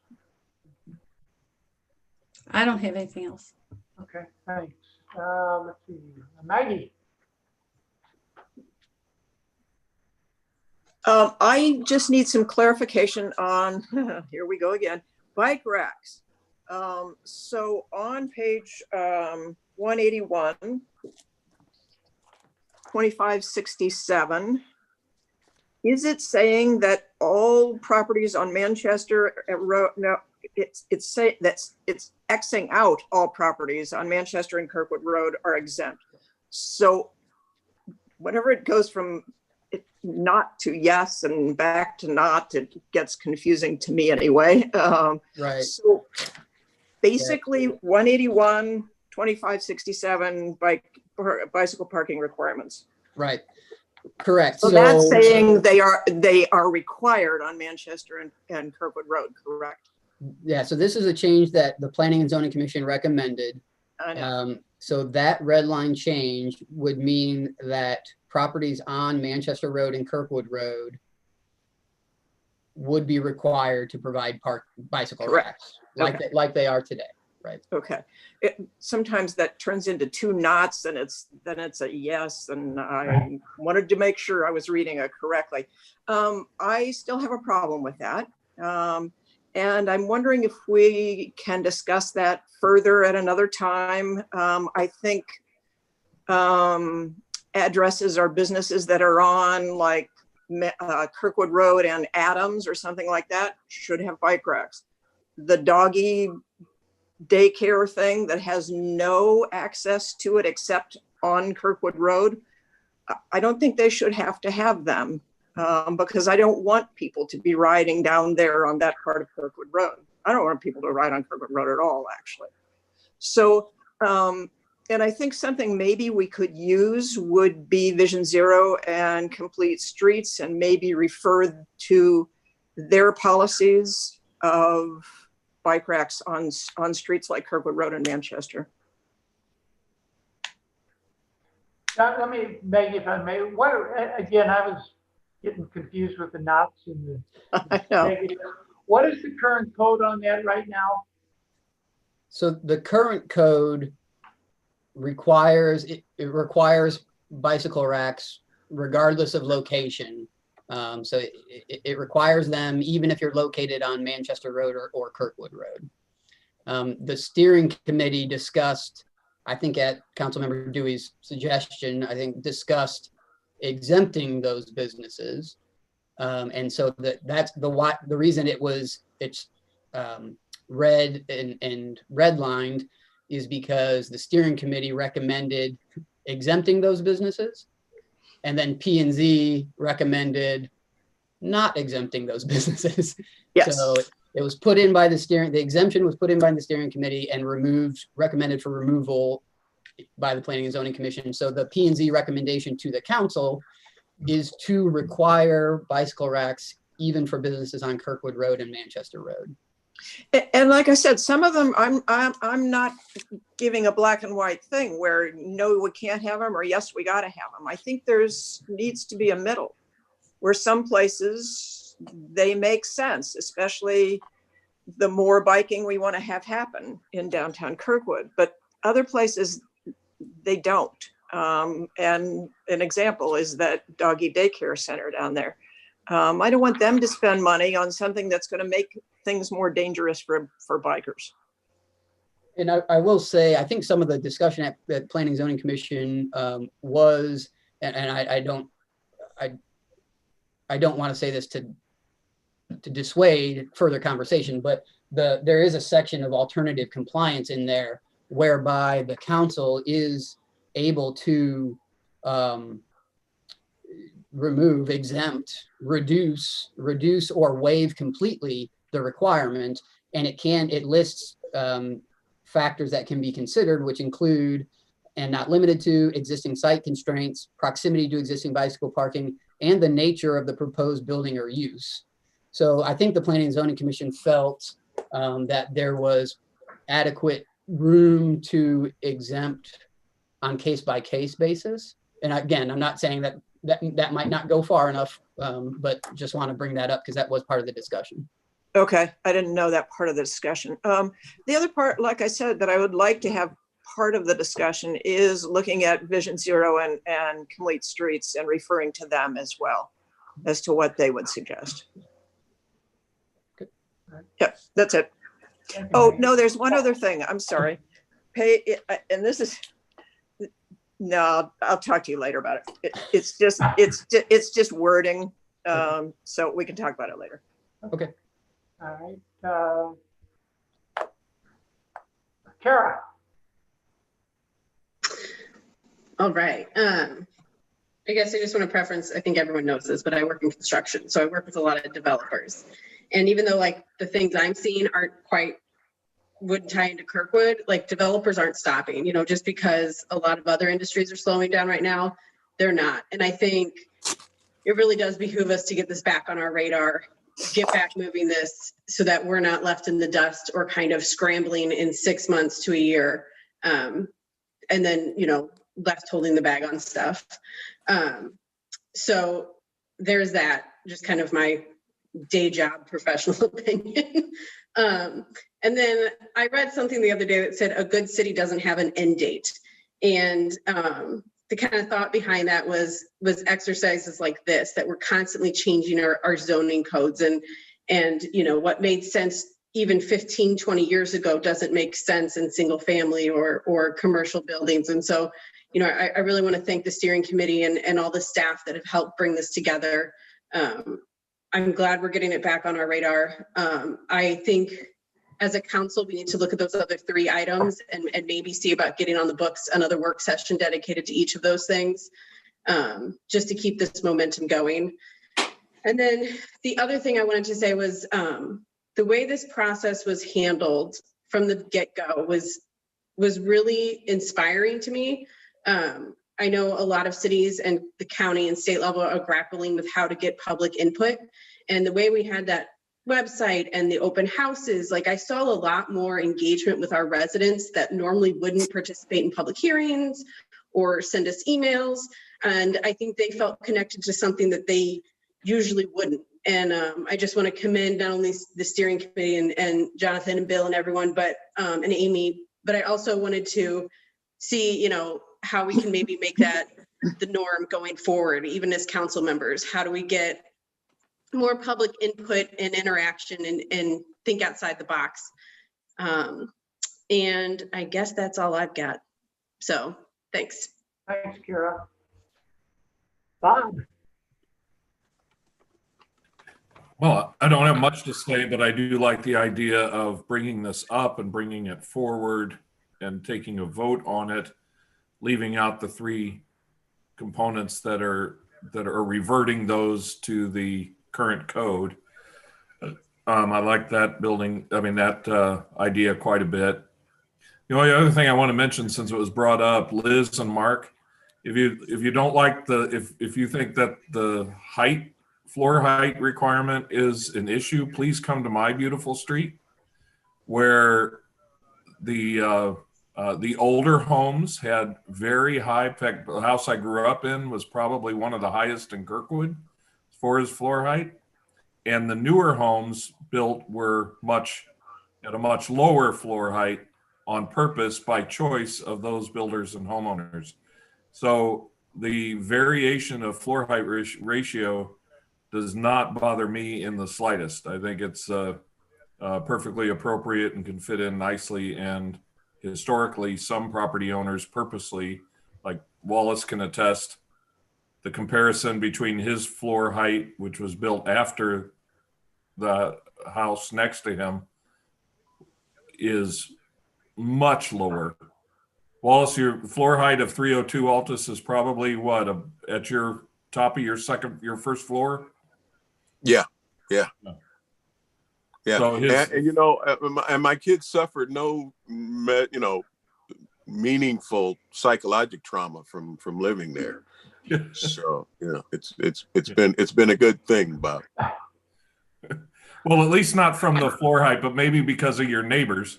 I don't have anything else. Okay, thanks. Let's see, Maggie. I just need some clarification on, here we go again, bike racks. So on page 181, 2567, is it saying that all properties on Manchester Road, no, it's saying that's it's Xing out all properties on Manchester and Kirkwood Road are exempt. So whenever it goes from not to yes and back to not, it gets confusing to me anyway. Right. So basically 181, 2567 bicycle parking requirements. Right. Correct. So that's saying they are required on Manchester and Kirkwood Road, correct? Yeah, so this is a change that the Planning and Zoning Commission recommended. I know. So that red line change would mean that properties on Manchester Road and Kirkwood Road would be required to provide bicycle Correct. racks Okay. like they are today, right? Okay. Sometimes that turns into two knots and then it's a yes. And I wanted to make sure I was reading it correctly. I still have a problem with that. And I'm wondering if we can discuss that further at another time. I think addresses or businesses that are on like Kirkwood Road and Adams or something like that should have bike racks. The doggy daycare thing that has no access to it except on Kirkwood Road, I don't think they should have to have them. Because I don't want people to be riding down there on that part of Kirkwood Road. I don't want people to ride on Kirkwood Road at all, actually. So, and I think something maybe we could use would be Vision Zero and Complete Streets, and maybe refer to their policies of bike racks on streets like Kirkwood Road and Manchester. Let me, Maggie, if I may, again, I was getting confused with the knots and the I know. What is the current code on that right now? So the current code requires, it requires bicycle racks regardless of location. So it requires them even if you're located on Manchester Road or Kirkwood Road. The steering committee discussed, I think at Councilmember Dewey's suggestion, discussed exempting those businesses. And so that's the reason it's red and redlined is because the steering committee recommended exempting those businesses. And then P&Z recommended not exempting those businesses. Yes. So it was put in by the exemption was put in by the steering committee and recommended for removal by the Planning and Zoning Commission. So the P&Z recommendation to the council is to require bicycle racks even for businesses on Kirkwood Road and Manchester Road. And like I said, some of them I'm not giving a black and white thing where no, we can't have them or yes, we got to have them. I think needs to be a middle where some places they make sense, especially the more biking we want to have happen in downtown Kirkwood, but other places they don't. And an example is that doggy daycare center down there. I don't want them to spend money on something that's going to make things more dangerous for bikers. And I will say, I think some of the discussion at the Planning and Zoning Commission was, and I don't want to say this to dissuade further conversation, but there is a section of alternative compliance in there whereby the council is able to remove, exempt, reduce, or waive completely the requirement. And it lists factors that can be considered, which include, and not limited to, existing site constraints, proximity to existing bicycle parking, and the nature of the proposed building or use. So I think the Planning and Zoning Commission felt that there was adequate room to exempt on case-by-case basis. And again, I'm not saying that might not go far enough, but just want to bring that up because that was part of the discussion. Okay, I didn't know that part of the discussion. The other part, like I said, that I would like to have part of the discussion is looking at Vision Zero and Complete Streets and referring to them as well as to what they would suggest. Good. Yep, that's it. Oh, no, there's one other thing. I'm sorry. And this is, no, I'll talk to you later about it. It's just wording. So we can talk about it later. Okay. All right. Kara. All right. I guess I just want to preference, I think everyone knows this, but I work in construction. So I work with a lot of developers. And even though like the things I'm seeing wouldn't tie into Kirkwood, like developers aren't stopping, just because a lot of other industries are slowing down right now, they're not. And I think it really does behoove us to get this back on our radar get back moving this so that we're not left in the dust or kind of scrambling in 6 months to a year. And then, left holding the bag on stuff. So there's that, just kind of my day job professional opinion. And then I read something the other day that said a good city doesn't have an end date. And the kind of thought behind that was exercises like this, that we're constantly changing our zoning codes, and what made sense even 15, 20 years ago doesn't make sense in single family or commercial buildings. And so, I really want to thank the steering committee and all the staff that have helped bring this together. I'm glad we're getting it back on our radar. I think as a council, we need to look at those other 3 items and maybe see about getting on the books another work session dedicated to each of those things, just to keep this momentum going. And then the other thing I wanted to say was the way this process was handled from the get-go was really inspiring to me. I know a lot of cities and the county and state level are grappling with how to get public input. And the way we had that website and the open houses, like I saw a lot more engagement with our residents that normally wouldn't participate in public hearings or send us emails. And I think they felt connected to something that they usually wouldn't. And I just want to commend not only the steering committee and Jonathan and Bill and everyone, but and Amy, but I also wanted to see, how we can maybe make that the norm going forward, even as council members. How do we get more public input and interaction and think outside the box? And I guess that's all I've got. So thanks. Thanks, Kara. Bob? Well, I don't have much to say, but I do like the idea of bringing this up and bringing it forward and taking a vote on it, leaving out the 3 components that are reverting those to the current code. I like that idea quite a bit. The only other thing I want to mention, since it was brought up, Liz and Mark, if you don't like if you think that the floor height requirement is an issue, please come to my beautiful street, where the older homes had very high. The house I grew up in was probably one of the highest in Kirkwood as far as floor height. And the newer homes built were at a much lower floor height on purpose by choice of those builders and homeowners. So the variation of floor height ratio does not bother me in the slightest. I think it's perfectly appropriate and can fit in nicely. And historically, some property owners purposely, like Wallace can attest, the comparison between his floor height, which was built after the house next to him, is much lower. Wallace, your floor height of 302 Altus is probably what, at your top of your first floor? Yeah. So and my kids suffered no, meaningful psychological trauma from living there. So it's been a good thing, Bob. Well, at least not from the floor height, but maybe because of your neighbors.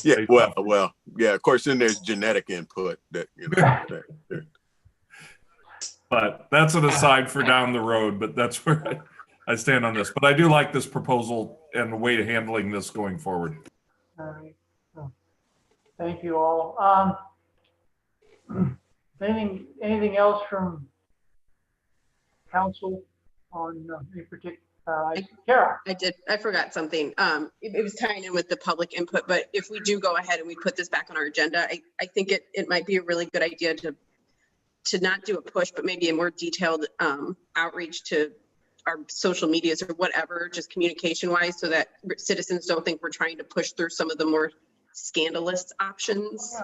Yeah, well, yeah. Of course, then there's genetic input that But that's an aside for down the road. But that's where I stand on this. But I do like this proposal and the way to handling this going forward. All right. So, thank you all. Anything else from council on any particular? Kara. I forgot something. It was tying in with the public input, but if we do go ahead and we put this back on our agenda, I think it might be a really good idea to not do a push, but maybe a more detailed outreach to our social medias or whatever, just communication wise, so that citizens don't think we're trying to push through some of the more scandalous options.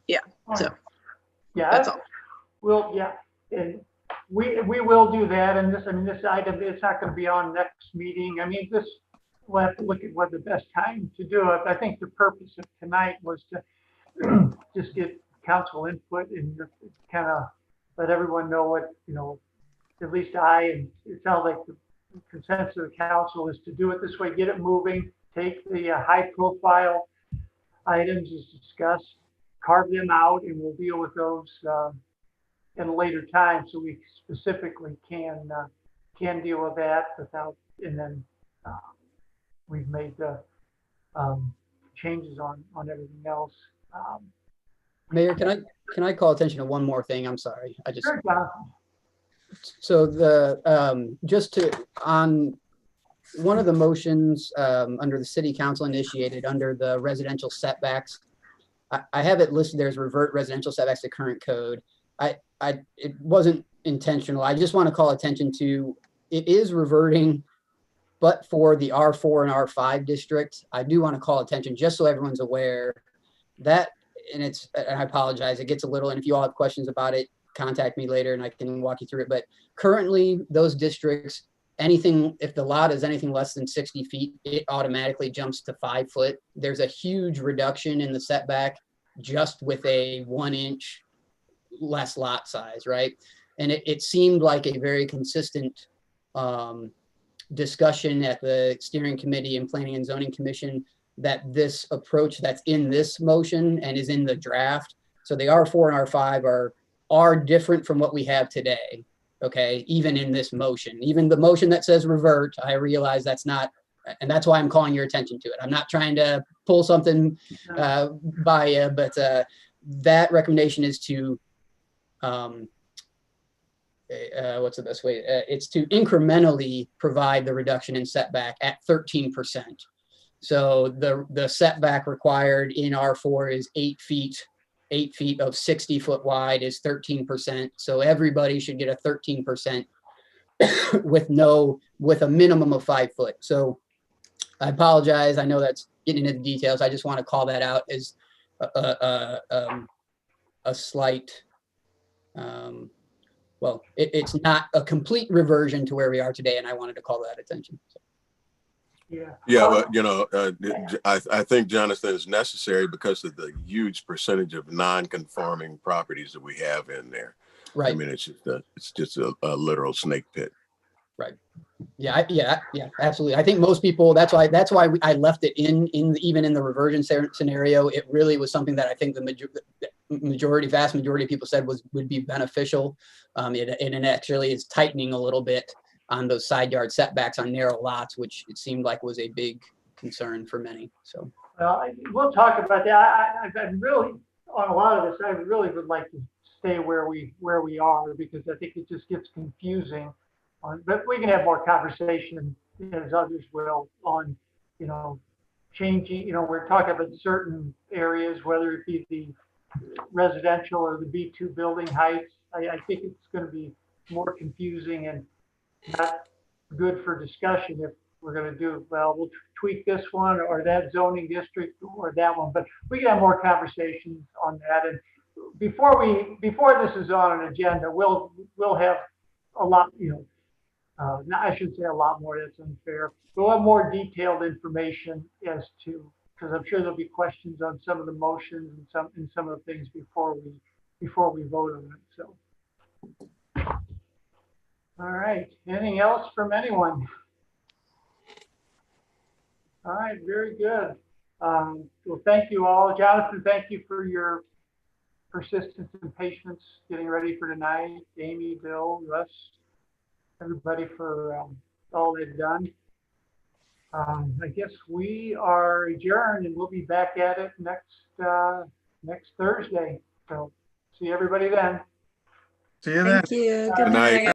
Yeah. So that's all. And we will do that. And this item, it's not going to be on next meeting. We'll have to look at what the best time to do it. I think the purpose of tonight was to just get council input and just kind of let everyone know what, at least and it sounds like consensus of the council is to do it this way, get it moving, take the high profile items as discussed, carve them out, and we'll deal with those in a later time, so we specifically can deal with that without, and then we've made the changes on everything else. Mayor, can I call attention to one more thing? I'm sorry. I just, Sure, Jonathan. so the, just to, on one of the motions under the city council initiated under the residential setbacks, I have it listed there as revert residential setbacks to current code. It wasn't intentional. I just want to call attention to, it is reverting, but for the R4 and R5 district, I do want to call attention just so everyone's aware that, and I apologize, it gets a little, and if you all have questions about it, contact me later and I can walk you through it. But currently those districts, anything, if the lot is anything less than 60 feet, it automatically jumps to 5 foot. There's a huge reduction in the setback just with a 1 inch less lot size, right? And it seemed like a very consistent discussion at the steering committee and planning and zoning commission that this approach that's in this motion and is in the draft. So the R4 and R5 are different from what we have today. Okay, even in this motion, even the motion that says revert, I realize that's not, and that's why I'm calling your attention to it. I'm not trying to pull something by you, but that recommendation is to, what's the best way? It's to incrementally provide the reduction in setback at 13%. So the setback required in R4 is 8 feet. 8 feet of 60 foot wide is 13%. So everybody should get a 13% with a minimum of 5 foot. So I apologize. I know that's getting into the details. I just want to call that out as a slight, well, it's not a complete reversion to where we are today. And I wanted to call that attention. So. Yeah, but you know, I think, Jonathan, is necessary because of the huge percentage of non-conforming properties that we have in there. Right. I mean, it's just a literal snake pit. Right. Yeah, absolutely. I think most people, that's why I left it in even in the reversion scenario. It really was something that I think the vast majority of people said would be beneficial. It actually is tightening a little bit on those side yard setbacks on narrow lots, which it seemed like was a big concern for many. So we'll talk about that. I'm really, on a lot of this, I really would like to stay where we are, because I think it just gets confusing. But we can have more conversation, as others will, on, changing, we're talking about certain areas, whether it be the residential or the B2 building heights. I think it's going to be more confusing and not good for discussion if we're going to do, well, we'll tweak this one or that zoning district or that one, but we can have more conversations on that. And before this is on an agenda, we'll have a lot, I should say a lot more, that's unfair. We'll have more detailed information as to, because I'm sure there'll be questions on some of the motions and some of the things before we vote on it. So. All right. Anything else from anyone? All right. Very good. Well, thank you all. Jonathan, thank you for your persistence and patience getting ready for tonight. Amy, Bill, Russ, everybody for all they've done. I guess we are adjourned and we'll be back at it next Thursday. So see everybody then. See you then. Thank you. Good night.